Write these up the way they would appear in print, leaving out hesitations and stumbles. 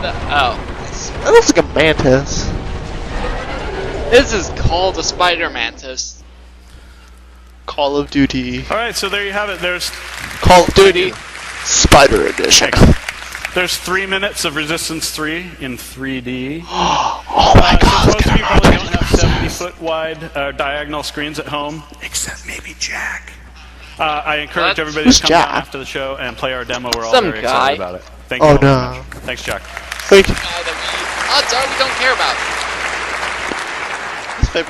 Oh. That looks like a mantis. This is called a spider mantis. Call of Duty. Alright, so there you have it. There's Call of Duty Spider Edition. There's 3 minutes of Resistance 3 in 3D. Oh my god. Most of you probably don't have 70-foot wide diagonal screens at home. Except maybe Jack. I encourage everybody Who's to come down Jack? after the show and play our demo. We're all Some very guy. excited about it. Thank you Oh all very no. much. Thanks, Jack. Thank you. Odds are we don't care about.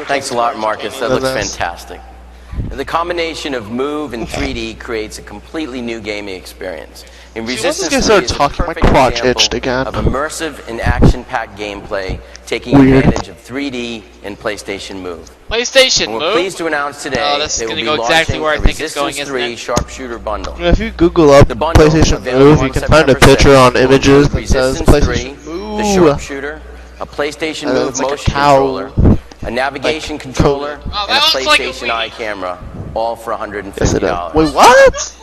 Thanks a lot, Marcus. That looks fantastic. The combination of Move and 3D creates a completely new gaming experience. In Resistance 3 is a perfect example of immersive and action-packed gameplay taking advantage of 3D and PlayStation Move. PlayStation Move? We're pleased to announce today that's that going we'll to be go exactly launching where I a think it's going, Resistance isn't 3 it? Sharpshooter Bundle. If you Google up PlayStation Move, you can find a picture on images that says PlayStation Move. The Sharpshooter, a PlayStation Move motion controller, a navigation controller, and a PlayStation Eye camera, all for $150. Wait, what?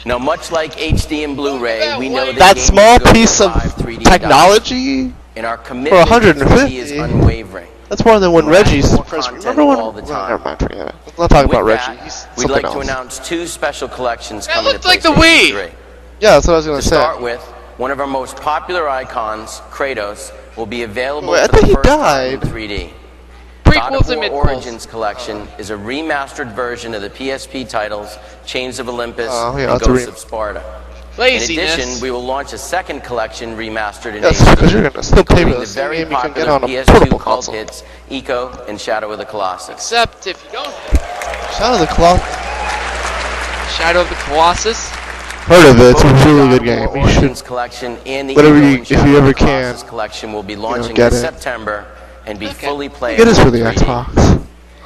Now, much like HD and Blu-ray, we know that small piece of technology and our commitment to 3D is unwavering. That's more than when Reggie's first. Remember when? Never mind, forget it. Let's not talk about Reggie. We'd like to announce 2 special collections coming to looks like the PlayStation Wii. 3. Yeah, that's what I was going to say. To start with, one of our most popular icons, Kratos, will be available Wait, I for the think he first time in died. 3D. Prequels God of and War midquels. Origins collection is a remastered version of the PSP titles Chains of Olympus yeah, and that's Ghosts of Sparta. Laziness. In addition, we will launch a second collection remastered in Yes, HD, because you're going to still pay for including the the same very game you can get popular on a PS2 portable cult console. hits Eco and Shadow of the Colossus. Except if you don't. Shadow of the Colossus. Shadow of the Colossus. Heard of it? It's a Both the really God good of War game. You should. Origins collection and the Whatever Eco you- and if you Shadow of ever the can, Colossus collection will be launching get this it. September and be fully Get playable this for the in 3D. Xbox.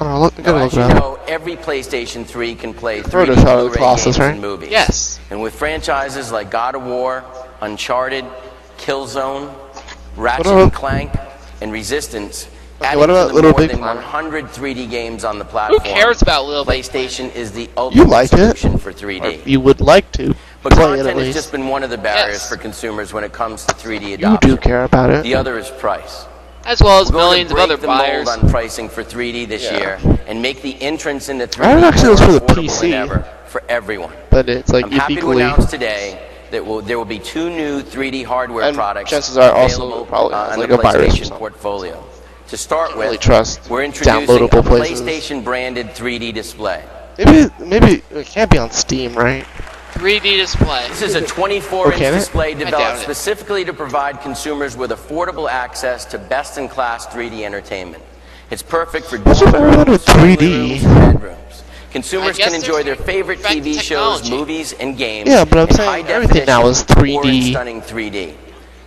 I don't know, look, Now, gotta as look you it up. know, every PlayStation 3 can play Heard of 3D Shadow of the Blu-ray Colossus, games right? and movies. Yes. And with franchises like God of War, Uncharted, Killzone, Ratchet about- and Clank, and Resistance, adding what to about the Little more Big than Planet? 100 3D games on the platform. cares about Little Big PlayStation is the ultimate like it? solution for 3D. You would like to But play it at content has least. just been one of the barriers Yes. for consumers when it comes to 3D You adoption. do care about it. The other is price. As well as We're going millions to of break other the buyers. mold on pricing for 3D this Yeah. year and make the entrance into 3D That actually was more for the affordable PC. than ever for everyone. But it's like I'm happy to equally. announce today that there will be 2 new 3D hardware And products chances are also available probably has on like the a virus or PlayStation something. portfolio. To start Really with, trust we're introducing a downloadable places. PlayStation branded 3D display. Maybe it can't be on Steam, right? 3D display. This is a 24-inch can it? display doubt developed it. specifically to provide consumers with affordable access to best-in-class 3D entertainment. It's perfect for What's with dorm everyone rooms, with 3D? family rooms, and bedrooms. Consumers I guess can enjoy there's their favorite back to TV shows, technology. movies, and games Yeah, but I'm in saying high everything now is definition or in 3D. stunning 3D.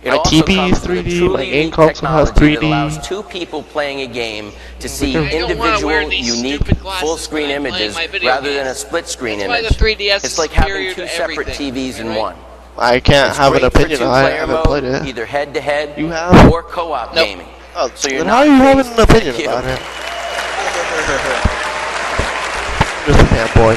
It My also TV comes is with a 3D, truly my game unique console has technology 3D. that allows 2 people playing a game to see I don't wanna individual, wear these unique, stupid glasses full-screen when I'm playing images my video rather than a games. split-screen That's why image. the 3DS It's is like having superior 2 to separate everything, TVs in right? one. I can't It's have an great for opinion. I two-player haven't mode, played it. either head-to-head You have? or co-op Nope. gaming. Oh, So you're then not how are you having faced- an opinion Thank you. about it? Just a fanboy.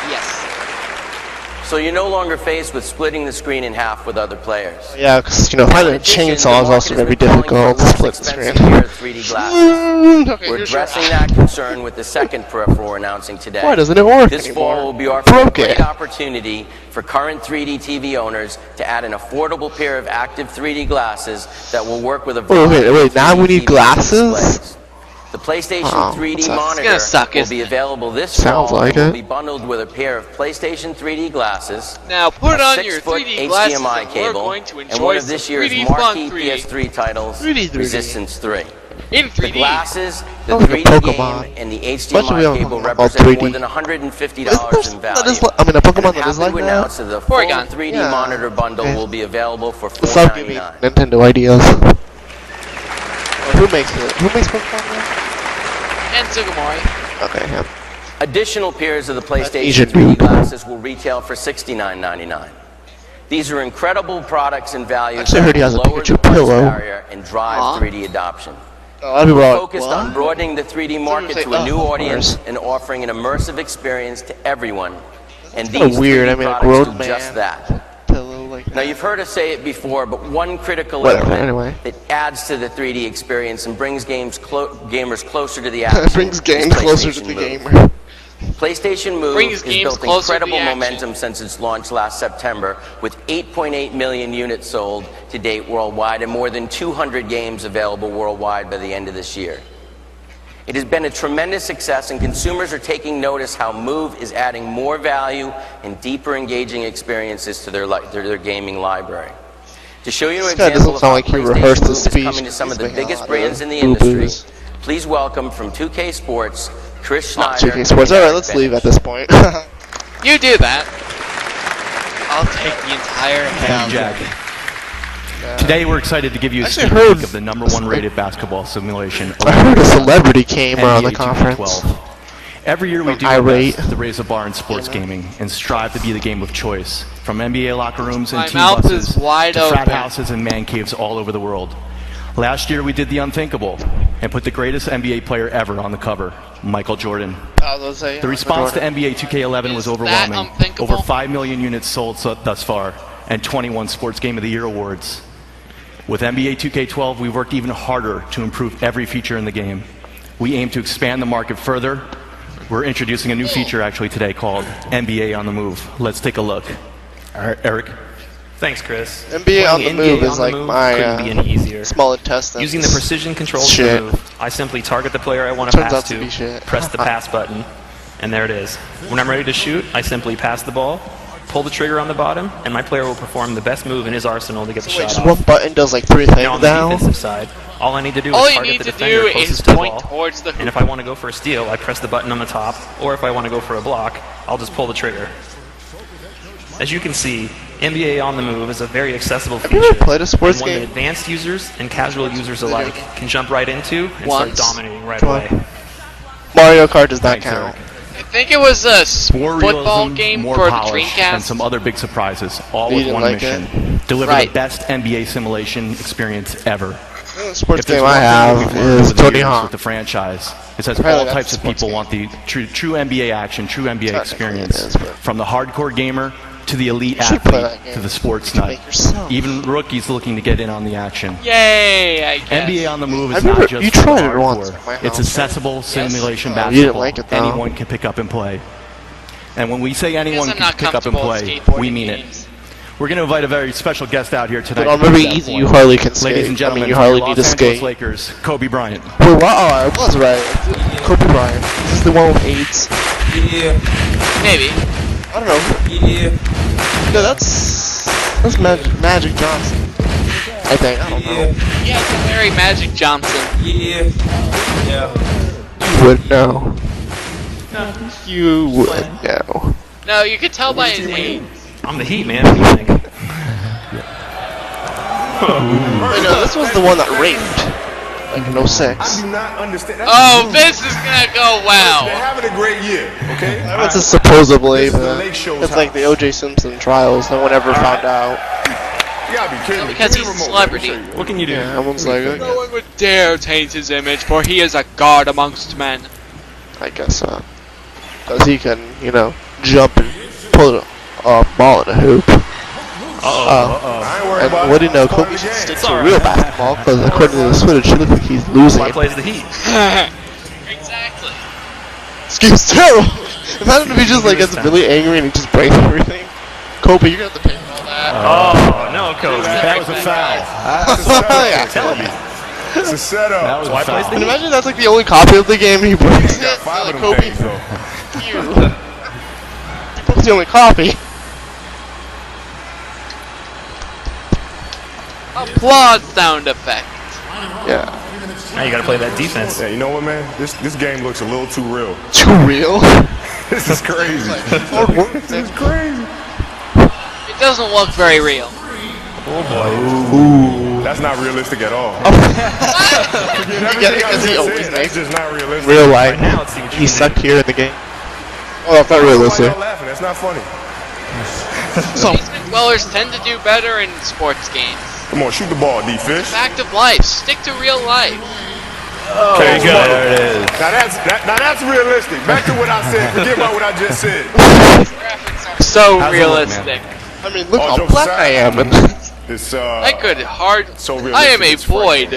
Yes. So you're no longer faced with splitting the screen in half with other players. Yeah, because In finding a addition, the chainsaw is market also has very been calling difficult for to less split the expensive screen. pair of 3D glasses. We're addressing that concern with the second peripheral we're announcing today. Why doesn't it work This anymore? fall will be offering a Broke great it. opportunity for current 3D TV owners to add an affordable pair of active 3D glasses that will work with a variety of wait, now 3D we need TV glasses? displays. The PlayStation Oh, 3D it's monitor gonna suck, will isn't be it? available this Sounds fall like and will it. be bundled with a pair of PlayStation 3D glasses, Now put it a on your 6-foot 3D glasses HDMI and we're cable, going to and enjoy one of some this year's 3D marquee fun 3D. PS3 titles, 3D. Resistance 3. In The 3D. glasses, the Sounds like a 3D Pokemon. game, and the Especially HDMI on cable Pokemon represent 3D. more than $150 in That value. is, I mean, a Pokemon that I'm is happy like to that. announce that the full Porygon. 3D Yeah. monitor bundle Okay. will be available for Stop giving me $4.99. Nintendo ideas. Who makes it? Who makes Pokemon now? And Sugimori. Okay, him. Additional pairs of the PlayStation Asian 3D dude. glasses will retail for $69.99. These are incredible products and values Actually, I heard he has a that lower Pikachu the price pillow. barrier and drive Aw. 3D adoption. A lot of people are like, Focused what? on broadening the 3D market say, to a new of audience course. and offering an immersive experience to everyone. And kinda these weird. 3D I mean, a products grown do man. just that. Pillow like Now, you've heard us say it before, but one critical Whatever, element anyway. that adds to the 3D experience and brings gamers closer to the action brings is games closer to the PlayStation Move. gamer. PlayStation Move Brings has games built closer to incredible the action. momentum since its launch last September, with 8.8 million units sold to date worldwide and more than 200 games available worldwide by the end of this year. It has been a tremendous success, and consumers are taking notice how Move is adding more value and deeper engaging experiences to their gaming library. To show you an This guy example doesn't of sound how like he PlayStation rehearsed Move his is speech. coming to some of the He's making biggest a lot of brands in the industry, boo-boos. please welcome from 2K Sports, Chris Schneider. 2K Sports. and Alright, Eric let's Bennett. leave at this point. You do that. I'll take the entire Thank you, house. Jack. Today we're excited to give you a Actually, sneak I heard- peek of the #1 rated basketball simulation. I heard a celebrity came on the NBA conference. 2K12. Every year we do Irate. our best to raise the bar in sports gaming and strive to be the game of choice. From NBA locker rooms and My team mouth buses is wide to frat open. houses and man caves all over the world. Last year we did the unthinkable and put the greatest NBA player ever on the cover, Michael Jordan. The response to NBA 2K11 was Is that overwhelming. unthinkable? Over 5 million units sold thus far, and 21 Sports Game of the Year awards. With NBA 2K12, we worked even harder to improve every feature in the game. We aim to expand the market further. We're introducing a new feature actually today called NBA on the Move. Let's take a look. All right, Eric. Thanks, Chris. NBA on the Playing move NBA is on the like move my couldn't be any easier. small intestines. Using the precision controls Shit. of the move, I simply target the player I want to Turns out pass to be to, shit. press the pass button, and there it is. When I'm ready to shoot, I simply pass the ball, pull the trigger on the bottom, and my player will perform the best move in his arsenal to get the Wait, shot just off. one button does like 3 Now things on the now? defensive side, all I need to do All is you target need the to defender do closest is to the point ball, towards the and hoop. if I want to go for a steal, I press the button on the top, or if I want to go for a block, I'll just pull the trigger. As you can see, NBA on the Move is a very accessible feature, you ever played a sports and one game? that advanced users and casual users alike can jump right into and Once. start dominating right Come on. away. Mario Kart does not Thanks, count. Eric. I think it was a More football realism, game more for the polish, Dreamcast. and some other big surprises, all You with didn't one like mission. Deliver Right. the best NBA simulation experience ever. The only sports If there's game I one thing have we've learned is over the Tony years Hawk. with the franchise, it says Apparently all that's types a of sports people game. want the true NBA action, true NBA Technically experience. it is, but- From the hardcore gamer to the elite You should play athlete that game. to the sports You can nut. make yourself. Even rookies looking to get in on the action. Yay, I guess. NBA on the Move is I've not never- just you for tried it hardcore. once at my It's house. accessible simulation Oh, you basketball. didn't like it, though. Anyone can pick up and play. And when we say anyone I'm can not pick up and comfortable with play, skateboarding we mean games. it. We're going to invite a very special guest out here tonight. But on to prove very that easy, point. you hardly can skate. Ladies and gentlemen, I mean, you from hardly your need to Los Angeles skate. Lakers, Kobe Bryant. Wait, what? Oh, I was right. Kobe Bryant. This is the one with AIDS. Maybe. I don't know. No, that's Magic Johnson. I think. I don't know. Yeah, it's a Larry Magic Johnson. You would know. You would know. No, you could tell by his age. I'm the Heat, man. What do you think? Wait, no, this was the one that raped. Like in 06. I do not understand. Oh, this is gonna go They're well. having a great year, okay? It's a supposedly, This is the but Lake Show's it's like the O.J. Simpson trials. No one ever found out. You gotta be kidding me. Because Give me he's a the remote, let me celebrity. show you. What can you do? Yeah, everyone's like, No okay, one would dare taint his image, for he is a god amongst men. I guess so. Because he can, you know, jump and put a ball in a hoop. I ain't worried And about what do you know? it. Kobe should stick to real basketball because according to this footage, he looks like he's losing. Why plays the Heat? Exactly. This game's terrible. Imagine if he just like gets really angry and he just breaks everything. Kobe, you're gonna have to pay for all that. Oh, no, Kobe. That was a foul. Yeah. Tell me. It's a setup. That was Why a plays foul. the And imagine that's like the only copy of the game he breaks it. Got 5 Like, of them Kobe, things, though. you. That's the only copy. Applause sound effect. Yeah. Now you gotta play that defense. Yeah, you know what, man? This game looks a little too real. Too real. This is crazy. Hard work. This is crazy. It doesn't look very real. That's not realistic at all. Forget get everything it? I 'Cause he just always said. makes That's just not realistic. Real life. Right now, let's see what you He can sucked do. here in the game. Oh, that's not Why realistic. y'all laughing? That's not funny. So, Basement dwellers tend to do better in sports games. Come on, shoot the ball, D-Fish. Fact of life. Stick to real life. Okay, There you go. There it is. Now that's realistic. Back to what I said. Forget about what I just said. So How's it look, realistic. I mean, look how black I am. It's I could so I am a realistic, it's void.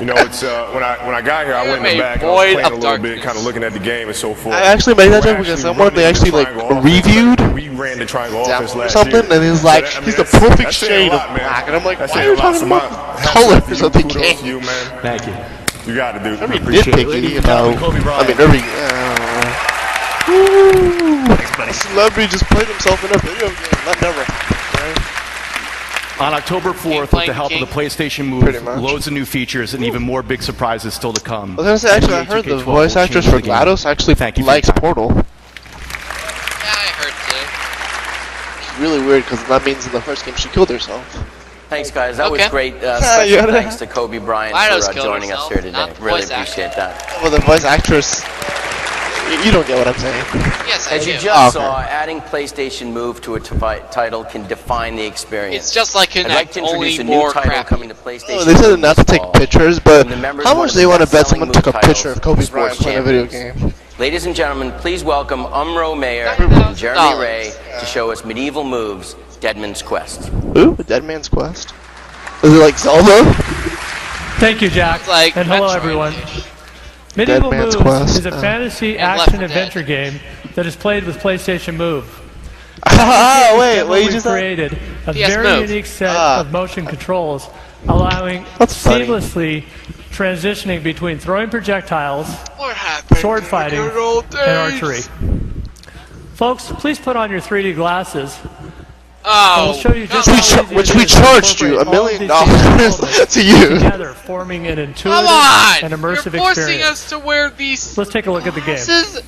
You know, it's when I got here, I went in the back and I was playing a little bit, kind of looking at the game and so forth. I actually made that joke because someone they actually like reviewed We ran the triangle offense or last something, year. and he's like, So that- I mean, he's the that's- perfect that's saying shade a of lot, man. black, and I'm like, That's why are saying you a lot. talking So about hats off colors to of the kudos to game? you, man. Thank you. You got to do. Every Appreciate it. nitpicky, Ladies you and gentlemen, know. Kobe I Bryant. mean, every celebrity just played himself in a video game. That never happened, right? On October 4th, with the help of the PlayStation Pretty Move, much. loads of new features and even more big surprises still to come. I was gonna say, actually, I NBA heard the 2K12 voice will actress change for the game. GLaDOS actually Thank you for your likes time. Portal. Yeah, I heard too. It's really weird because that means in the first game she killed herself. Thanks, guys. That was Okay. great. Yeah, Special thanks to Kobe Bryant GLaDOS for killed joining us herself, here today. not the Really voice actor. appreciate that. Well, the voice actress, you don't get what I'm saying. Yes, I As do. you just Oh, okay. saw, adding PlayStation Move to a title can define the experience. It's just like I'd like Kinect, to only introduce a new more title crappy. coming to PlayStation. Oh, they said Move not to this take fall. pictures, but From the members how of one much of they the want to bet best-selling someone took a move picture of titles Kobe in Bryant sports playing a video champions. game? Ladies and gentlemen, please welcome Umro Mayor $10,000. and Jeremy Ray to show us Medieval Moves, Deadman's Quest. Ooh, Dead Man's Quest. Is it like Zelda? Thank you, Jack. It's like and hello, Metroid. everyone. Medieval Dead Man's Moves Quest, is a fantasy And Left action 4 Dead. adventure game that is played with PlayStation Move. Oh, wait, Demo what you we've just said? created a PS very Move. unique set Ah. of motion controls, allowing That's funny. seamlessly transitioning between throwing projectiles, What happened? sword fighting, Good old days. and archery. Folks, please put on your 3D glasses. And Oh, we'll show you just Which how easy which it we is to charged you incorporate $1 all of million these elements to use. together, forming an intuitive come on! and immersive You're forcing experience. us to wear these Let's take a look at the game. glasses.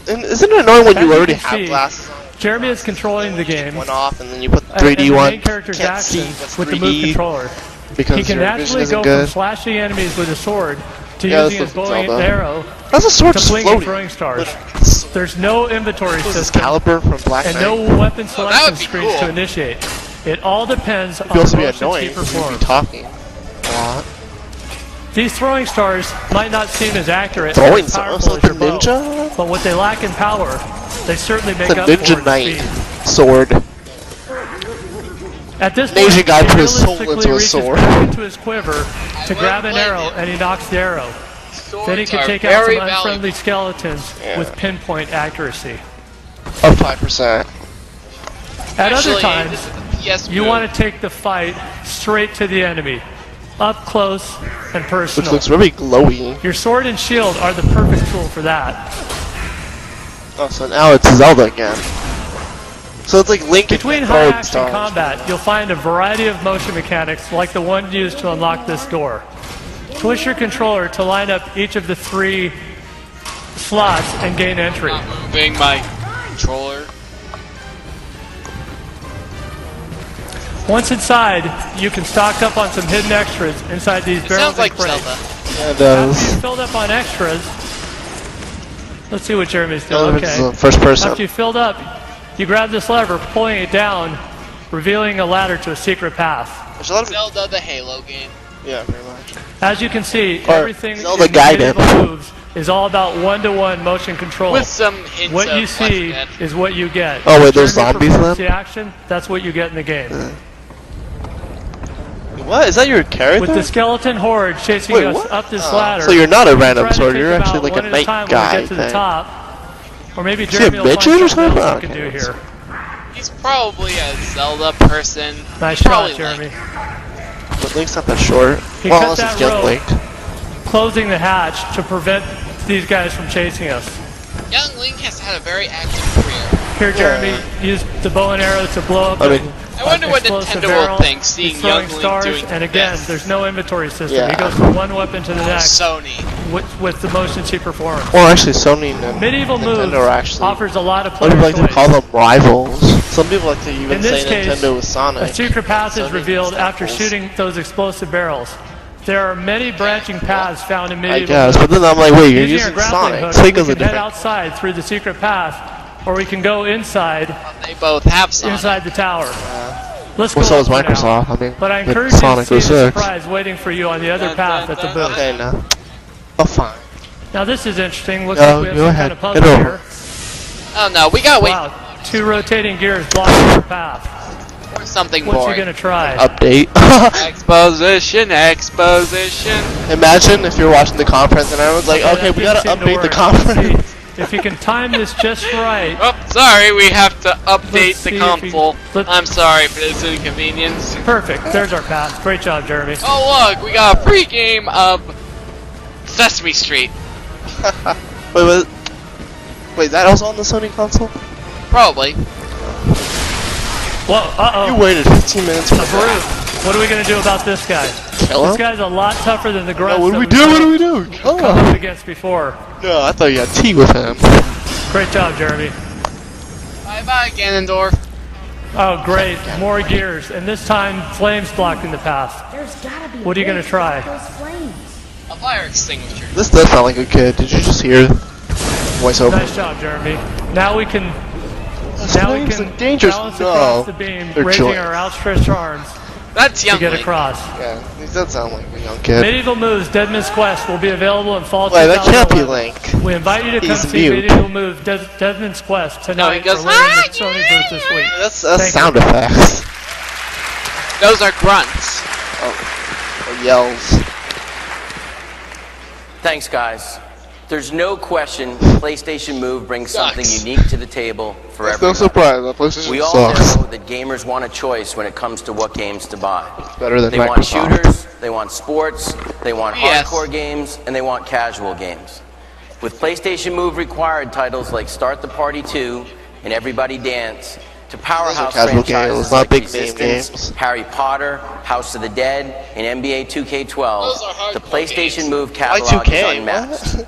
And isn't it annoying when As you you already can have see, glasses on? Jeremy is controlling the game One off, and then you put the and 3D the one. main character's Can't see action what's with the 3D move controller. because He can your vision naturally isn't go good. from slashing enemies with a sword to Yeah, using this his looks bow and Zelda. arrow That's a sword to just fling and floating. throwing stars. This There's no inventory is system Caliber from Black and Knight. no weapon selection would be screens cool. to initiate. It all depends on It'd also the be motions he annoying because you'd be performs. talking a lot. These throwing stars might not seem as accurate Throwing or as stars? powerful as your Like a bow, ninja? but what they lack in power, they certainly make It's a up for Ninja in Knight speed. sword. At this Asian point, guy he put his soul realistically into a reaches sword. back into his quiver to I grab an wouldn't arrow, blame him. and he knocks the arrow. Swords Then he can are take out some very unfriendly valuable. skeletons Yeah. with pinpoint accuracy. Of 5%. At Actually, other times, this is a PS you move. want to take the fight straight to the enemy, up close and Which personal. looks really glowy. Your sword and shield are the perfect tool for that. Oh, so now it's Zelda again. So it's like Link Between and high Gold action Stars. combat, you'll find a variety of motion mechanics like the one used to unlock this door. Twist your controller to line up each of the 3 slots and gain entry. Not moving my controller. Once inside, you can stock up on some hidden extras inside these It barrels sounds like and crates. Zelda. Yeah, it After does. you've filled up on extras, let's see what Jeremy's Oh, doing. it's Okay. first person. After you filled up, you grab this lever, pulling it down, revealing a ladder to a secret path. There's a lot of Zelda, the Halo game. yeah, very much. As you can see, Or everything Zelda in Gaiden. Medieval Moves is all about one-to-one motion control. With some hints What of you see Left 4 Dead. is what you get. Oh, wait, there's Jeremy zombies performs then? The action, that's what you get in the game. What? Is that your character? With the skeleton horde chasing Wait, us what? up this Oh, ladder. so you're not a you random try to sword, take you're them actually out like a one at night time guy when we get to the thing. top. Or maybe Is he a Jeremy will find midget or something something? else Oh, you can do okay. here. He's probably a Zelda person. Nice Probably shot, Jeremy. But Link's not that short. He Well, cut unless it's that Young rope. Link. Closing the hatch to prevent these guys from chasing us. Young Link has had a very active career. Here, Jeremy, use the bow and arrow to blow up I mean- I wonder what explosive Nintendo barrel. will think He's seeing throwing Young Link stars, doing and again, this. there's no inventory system. Yeah. He goes from one weapon to the next Sony. with the motions he performs. Well, actually, Sony and Medieval Moves Nintendo are actually. offers a lot of What do player people like to choice. call them rivals? Some people like to even In this say case, Nintendo with Sonic. a secret path is Sony revealed with after Knuckles. shooting those explosive barrels. There are many branching paths found in I Medieval guess, Moves. but then I'm like, wait, you're Using our using grappling Sonic. hook, Sega's we a can head different. outside through the secret path, or we can go inside They both have Sonic. inside the tower. Let's go Well, so up is for now. Microsoft. I mean, But I with encourage you to Sonic see the 06. surprise waiting for you on the other path at the booth. Okay, now. Oh, fine. Now this is interesting. Looks Go- like we have go some ahead. kind of puzzle Get over here. Oh no, we gotta wait. Wow. 2 rotating gears blocking your path. Or something What's boring. he gonna try? Update. Exposition, exposition. Imagine if you're watching the conference and everyone's like, okay, we gotta update the conference. If you can time this just right. Oh, sorry, we have to update the see if console. let's- I'm sorry for this inconvenience. Perfect. There's our path. Great job, Jeremy. Oh look, we got a free game of Sesame Street. Wait, that was on the Sony console? Probably. Whoa, uh-oh. You waited 15 minutes for A brute. What are we going to do about this guy? Kill him? This guy's a lot tougher than the grunts What do we that do? What do we do? Kill come up him. against before. No, I thought you had tea with him. Great job, Jeremy. Bye-bye, Ganondorf. Oh, great. More gears. And this time, flames blocking the path. There's gotta be What are you going to try? those flames. A fire extinguisher. This does sound like a kid. Did you just hear voiceover? Nice job, Jeremy. Now we can Flames are dangerous. balance No, across the beam, they're raising joints. our outstretched arms That's to young. get Link. across. Yeah, he does sound like a young kid. Medieval Moves, Deadman's Quest will be available in fall Wait, that can't be 2011. Link. We invite you to come He's see mute. Medieval Moves, Deadman's Quest tonight goes, or later in the Sony booth this week. That's Thank sound you. effects. Those are grunts. Or yells. Thanks, guys. There's no question PlayStation Move brings something Sucks. unique to the table for It's no everyone. surprise. That PlayStation We all sucks. know that gamers want a choice when it comes to what games to buy. Better than They want Microsoft. shooters, they want sports, they want Yes. hardcore games, and they want casual games. With PlayStation Move required titles like Start the Party 2 and Everybody Dance, to powerhouse casual franchises games, not like big name Resistance, games. Harry Potter, House of the Dead, and NBA 2K12, Those are hardcore the PlayStation games. Move Why catalog 2K? is unmatched. What?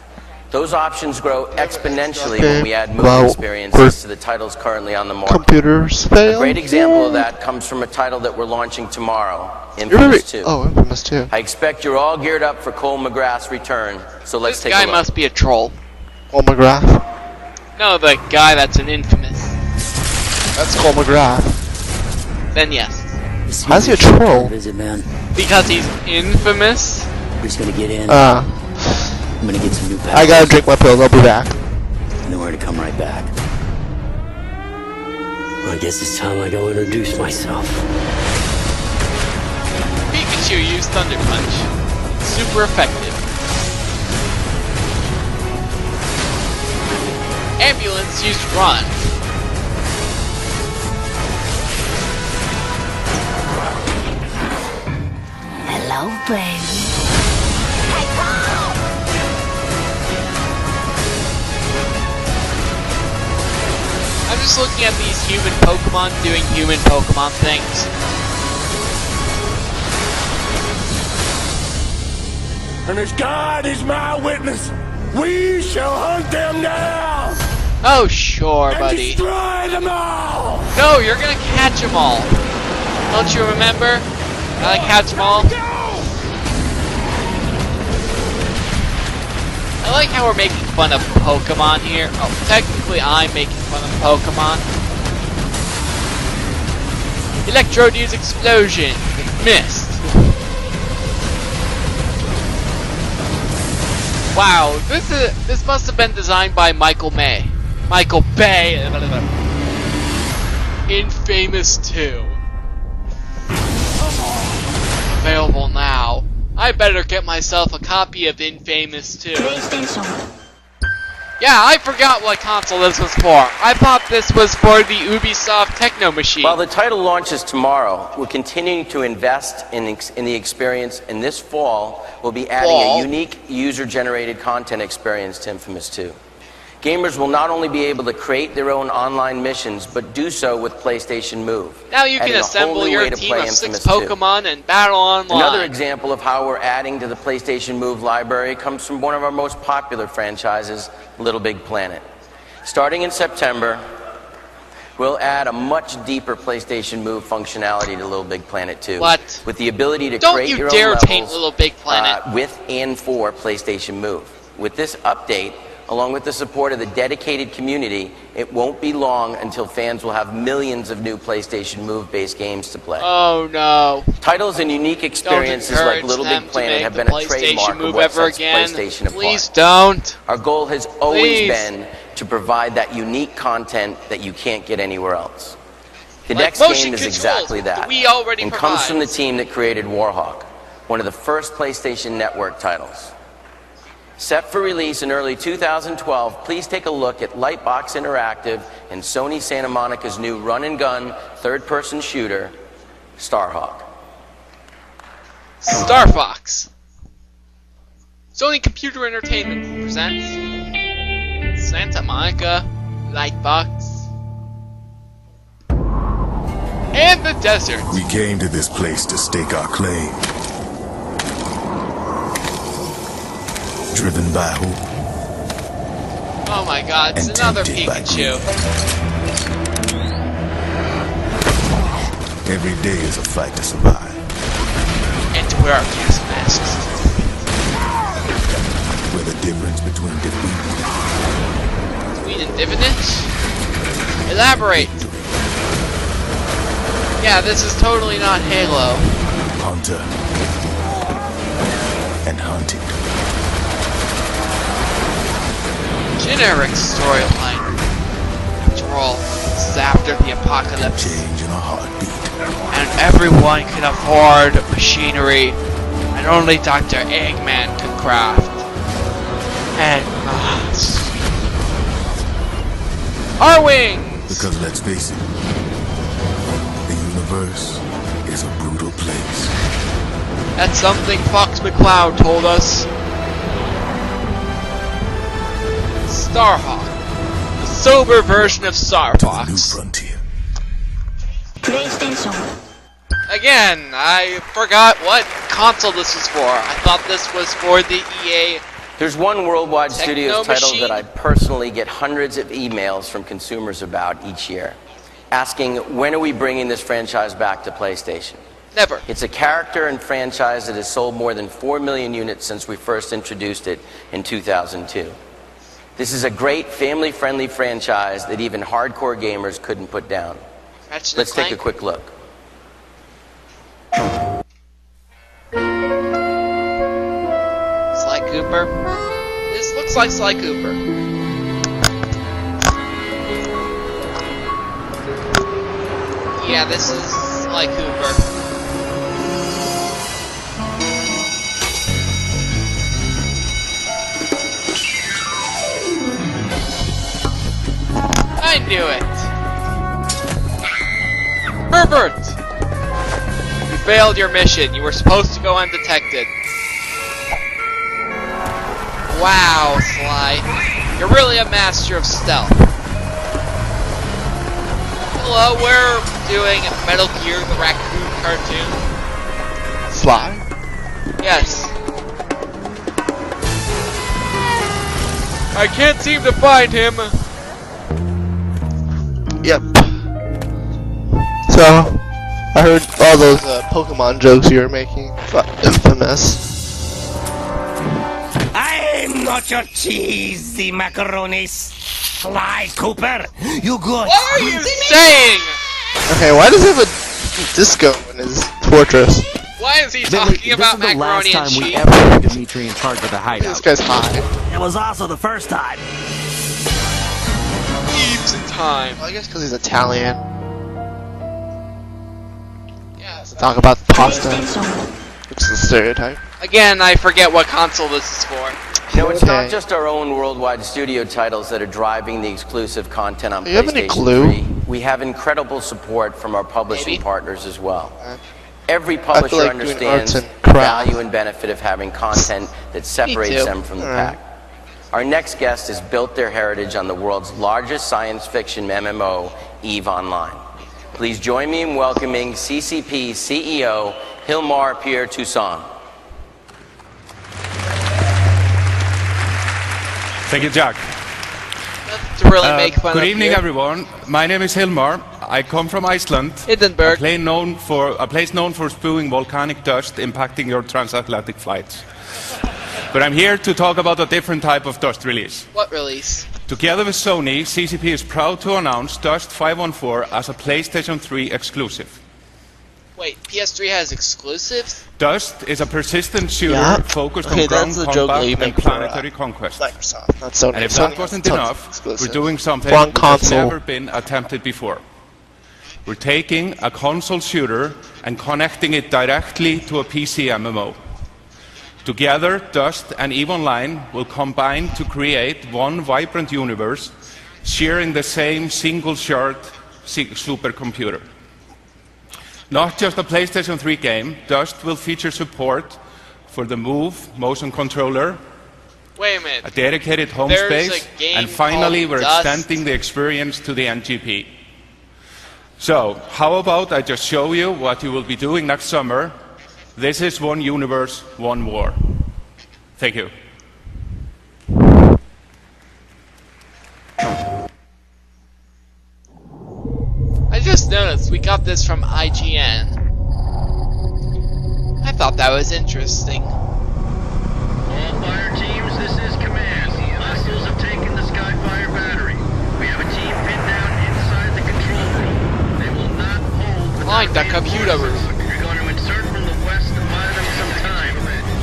Those options grow exponentially Okay. when we add move Well, experiences to the titles currently on the market. Computers A fail. great example of that comes from a title that we're launching tomorrow, You're very, Infamous 2. oh, Infamous 2. I expect you're all geared up for Cole McGrath's return, so let's This take guy a look. must be a troll. Cole McGrath. No, the guy that's an infamous. That's Cole McGrath. Then yes. How's he a troll? Visit, man. Because he's infamous? We're just gonna get in. I'm gonna get some new packs. I gotta drink my pills. I'll be back. And then we're gonna come right back. Well, I guess it's time I go introduce myself. Pikachu used Thunder Punch. Super effective. Ambulance used Run. Hello, baby. I'm just looking at these human Pokemon doing human Pokemon things. And as God is my witness, we shall hunt them down Oh, sure, and buddy. destroy them all. No, you're gonna catch them all. Don't you remember? I catch them all. I like how we're making fun of Pokemon here. Oh, technically I'm making fun of Pokemon. Electrode use explosion. Missed. Wow, this must have been designed by Michael Bay. Infamous 2. Available now. I better get myself a copy of Infamous 2. Yeah, I forgot what console this was for. I thought this was for the Ubisoft Techno Machine. While the title launches tomorrow, we're continuing to invest in the experience, and this fall we'll be adding a unique user-generated content experience to Infamous 2. Gamers will not only be able to create their own online missions, but do so with PlayStation Move. Now you can adding a whole assemble new your way to team play of 6 Infamous 2. Pokemon and battle online. Another example of how we're adding to the PlayStation Move library comes from one of our most popular franchises, Little Big Planet. Starting in September, we'll add a much deeper PlayStation Move functionality to Little Big Planet 2. What? With the ability to Don't create you your dare own taint levels Little Big Planet. with and for PlayStation Move. With this update, along with the support of the dedicated community, it won't be long until fans will have millions of new PlayStation Move-based games to play. Oh no. Titles and unique experiences like Little Big Planet have been a trademark of what sets PlayStation apart. Please don't. Our goal has always Please. been to provide that unique content that you can't get anywhere else. The Like next motion game is controls, exactly that, we already and comes from the provides. team that created Warhawk, one of the first PlayStation Network titles. Set for release in early 2012, please take a look at Lightbox Interactive and Sony Santa Monica's new run-and-gun third-person shooter, Starhawk. Star Fox. Sony Computer Entertainment presents Santa Monica, Lightbox, and the desert. We came to this place to stake our claim. Driven by hope. Oh my god, it's And another tempted by Pikachu. Every day is a fight to survive. And to wear our gas masks. Where the difference between defeat Between and divinage? Elaborate. Yeah, this is totally not Halo. hunter and hunted. Generic storyline. After all, this is after the apocalypse. Change in a heartbeat. And everyone can afford machinery that only Dr. Eggman could craft. And our wings! Because let's face it, the universe is a brutal place. That's something Fox McCloud told us. Starhawk. The sober version of Star Fox. New frontier. PlayStation. Again, I forgot what console this was for. I thought this was for the EA. There's one worldwide studios title Machine. that I personally get hundreds of emails from consumers about each year, asking when are we bringing this franchise back to PlayStation? Never. It's a character and franchise that has sold more than 4 million units since we first introduced it in 2002. This is a great family-friendly franchise that even hardcore gamers couldn't put down. Let's take a quick look. Sly Cooper. This looks like Sly Cooper. Yeah, this is Sly Cooper. I knew it. Herbert! You failed your mission. You were supposed to go undetected. Wow, Sly. You're really a master of stealth. Hello, we're doing Metal Gear the Raccoon cartoon. Sly? Yes. I can't seem to find him. Yep. So, I heard all those Pokemon jokes you were making. Infamous. I'm not your cheesy macaroni, Sly Cooper. You good? What are you saying? Okay, why does he have a disco in his fortress? Why is he talking about macaroni and cheese? This is the last time we ever had Dimitri in charge of the hideout. This guy's high. It was also the first time. Eves in time. Well, I guess because he's Italian. Yes. Talk about pasta. Which is a stereotype. Again, I forget what console this is for. No, it's not just our own worldwide studio titles that are driving the exclusive content on Do you have any PlayStation clue? 3. We have incredible support from our publishing partners as well. Every publisher like understands doing arts and the crafts. value and benefit of having content that separates them from the pack. Our next guest has built their heritage on the world's largest science fiction MMO, EVE Online. Please join me in welcoming CCP CEO Hilmar Pierre Toussaint. Thank you, Jack. To really make fun good of evening, you. everyone. My name is Hilmar. I come from Iceland. Edinburgh. A place known for spewing volcanic dust impacting your transatlantic flights. But I'm here to talk about a different type of dust release. What release? Together with Sony, CCP is proud to announce Dust 514 as a PlayStation 3 exclusive. Wait, PS3 has exclusives? Dust is a persistent shooter focused on ground combat and planetary conquest. Microsoft, not Sony. And if Sony that wasn't enough, we're doing something One which has console. never been attempted before. We're taking a console shooter and connecting it directly to a PC MMO. Together, Dust and EVE Online will combine to create one vibrant universe, sharing the same single-shard supercomputer. Not just a PlayStation 3 game, Dust will feature support for the Move motion controller, Wait a minute. a dedicated home There's space, a game and finally we're called Dust. extending the experience to the NGP. So, how about I just show you what you will be doing next summer? This is one universe, one war. Thank you. I just noticed we got this from IGN. I thought that was interesting. All fire teams, this is command. Hostiles have taken the Skyfire battery. We have a team pinned down inside the control room. They will not hold Find the computer room. You're going to insert from the west and buy them some time.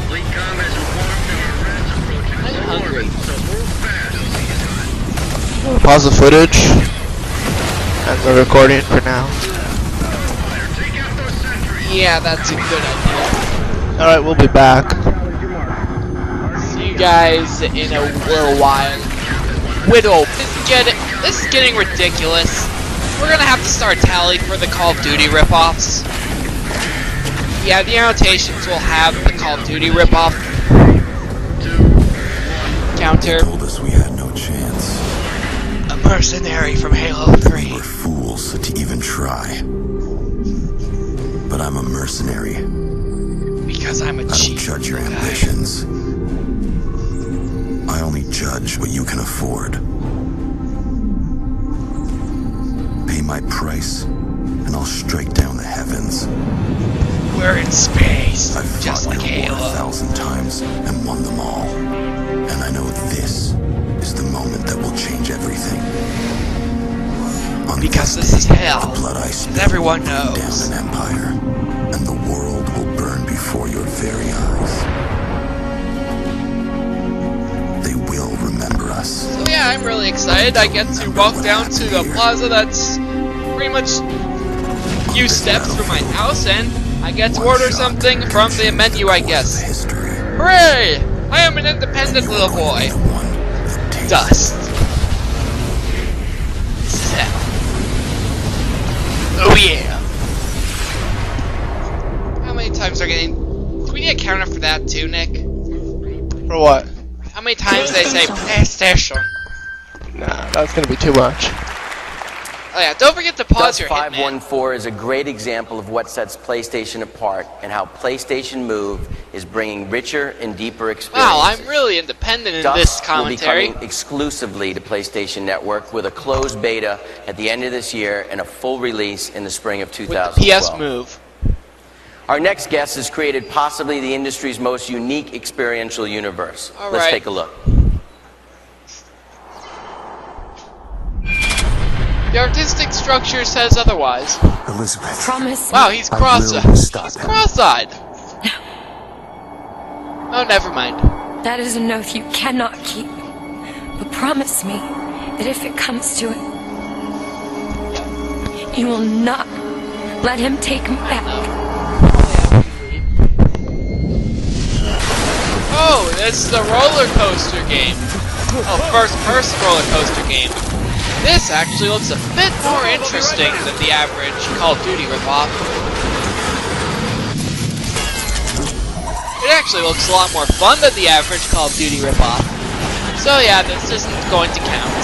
Fleet comm has informed there are reds approaching I'm hungry. so move fast. Pause the footage and the recording for now. Yeah, that's a good idea. Alright, we'll be back. See you guys in a little while. Widow, this is getting ridiculous. We're gonna have to start tally for the Call of Duty ripoffs. Yeah, the annotations will have the Call of Duty ripoff counter. They told us we had no chance. A mercenary from Halo 3. We were fools to even try. But I'm a mercenary. Because I'm a I don't judge your ambitions. I only judge what you can afford. Pay my price, and I'll strike down the heavens. We're in space, I've just fought like your war Halo. 1,000 times and won them all. And I know this is the moment that will change everything. On Because this is hell, the blood I and spilled everyone will bring knows. down an empire, and the world will burn before your very eyes. They will remember us. So yeah, I'm really excited. I get to walk down to the plaza that's pretty much a few steps from my house, and I get to order something from the menu, I guess. Hooray! I am an independent little boy. Dust. Set. Oh yeah! How many times are getting... Do we need a counter for that too, Nick? For what? How many times they say PlayStation? Nah, that's gonna be too much. Oh yeah, don't forget to pause Dust your 514 is a great example of what sets PlayStation apart and how PlayStation Move is bringing richer and deeper experiences. Wow, I'm really independent in Dust this commentary. will be coming exclusively to PlayStation Network with a closed beta at the end of this year and a full release in the spring of 2012. With the PS Move. Our next guest has created possibly the industry's most unique experiential universe. All Let's right. take a look. The artistic structure says otherwise. Elizabeth. Promise. Wow, he's cross-eyed. He's cross-eyed. Oh, never mind. That is an oath you cannot keep. But promise me that if it comes to it, you will not let him take me back. Oh, this is the roller coaster game. Oh, first-person roller coaster game. This actually looks a bit more interesting than the average Call of Duty ripoff. It actually looks a lot more fun than the average Call of Duty ripoff. So yeah, this isn't going to count.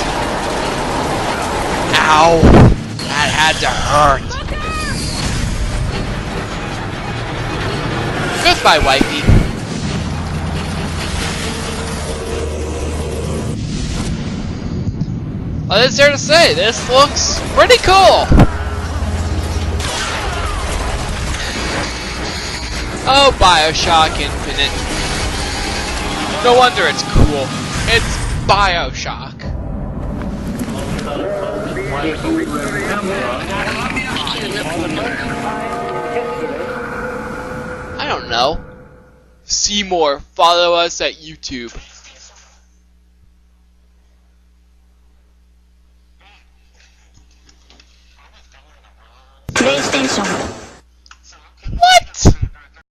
Ow! That had to hurt. Goodbye, wifey. What is there to say? This looks pretty cool! Oh, Bioshock Infinite. No wonder it's cool. It's Bioshock. know? See more. Follow us at YouTube.